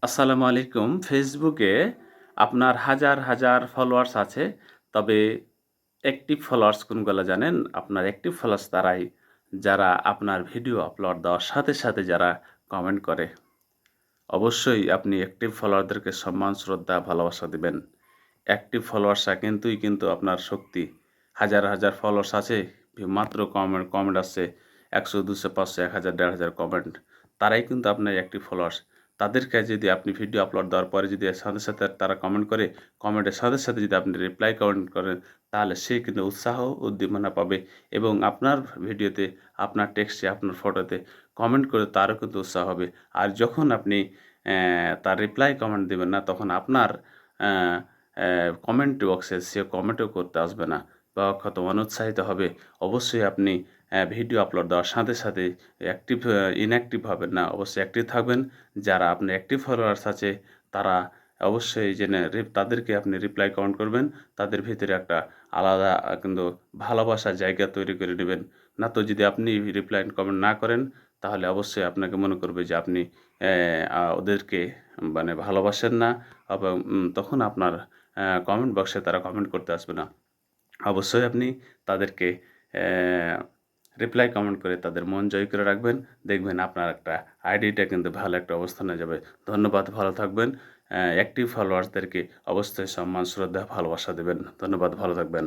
আসসালামু আলাইকুম। ফেসবুকে আপনার হাজার, হাজার ফলোয়ার্স আছে। তবে অ্যাক্টিভ ফলোয়ার্স কোনগুলা জানেন? আপনার অ্যাক্টিভ ফলোয়ার্স তারাই যারা আপনার ভিডিও আপলোড দেওয়ার সাথে, সাথে যারা কমেন্ট করে। অবশ্যই আপনি অ্যাক্টিভ ফলোয়ারদেরকে সম্মান, শ্রদ্ধা, ভালোবাসা দিবেন। অ্যাক্টিভ ফলোয়ার্সরা কিন্তু আপনার শক্তি। হাজার, হাজার ফলোয়ার্স আছে, মাত্র কমেন্ট কমেন্ট আসছে ১০০, ২০০, ৫০০, ১,০০০, ১,৫০০ কমেন্ট। তারাই কিন্তু আপনার অ্যাক্টিভ ফলোয়ার্স। তাদেরকে যদি আপনি ভিডিও আপলোড দেওয়ার পরে যদি সাথে, সাথে তারা কমেন্ট করে, কমেন্টের সাথে, সাথে যদি আপনি রিপ্লাই কমেন্ট করেন, তাহলে সে কিন্তু উৎসাহ, উদ্দীপনা পাবে এবং আপনার ভিডিওতে, আপনার টেক্সটে, আপনার ফটোতে কমেন্ট করে তারও কিন্তু উৎসাহ হবে। আর যখন আপনি তার রিপ্লাই কমেন্ট দিবেন না, তখন আপনার অ্যা কমেন্ট বক্সে সে কমেন্টও করতে আসবে না বা কত অনুৎসাহিত হবে। অবশ্যই আপনি ভিডিও আপলোড দেওয়ার সাথে, সাথে ইনঅ্যাক্টিভ হবেন না। অবশ্যই অ্যাক্টিভ থাকবেন। যারা আপনার অ্যাক্টিভ ফলোয়ার্স আছে, তারা অবশ্যই জেনে তাদেরকে আপনি রিপ্লাই কমেন্ট করবেন। তাদের ভিতরে একটা আলাদা কিন্তু ভালোবাসার জায়গা তৈরি করে নেবেন। না তো যদি আপনি রিপ্লাই কমেন্ট না করেন, তাহলে অবশ্যই আপনাকে মনে করবে যে আপনি ওদেরকে মানে ভালোবাসেন না এবং তখন আপনার কমেন্ট বক্সে তারা কমেন্ট করতে আসবে না। অবশ্যই আপনি তাদেরকে রিপ্লাই কমেন্ট করে তাদের মন জয় করে রাখবেন। দেখবেন আপনার একটা আইডিটা কিন্তু ভালো একটা অবস্থানে যাবে। ধন্যবাদ, ভালো থাকবেন। অ্যাক্টিভ ফলোয়ার্সদেরকে অবশ্যই সম্মান, শ্রদ্ধা, ভালোবাসা দেবেন। ধন্যবাদ, ভালো থাকবেন।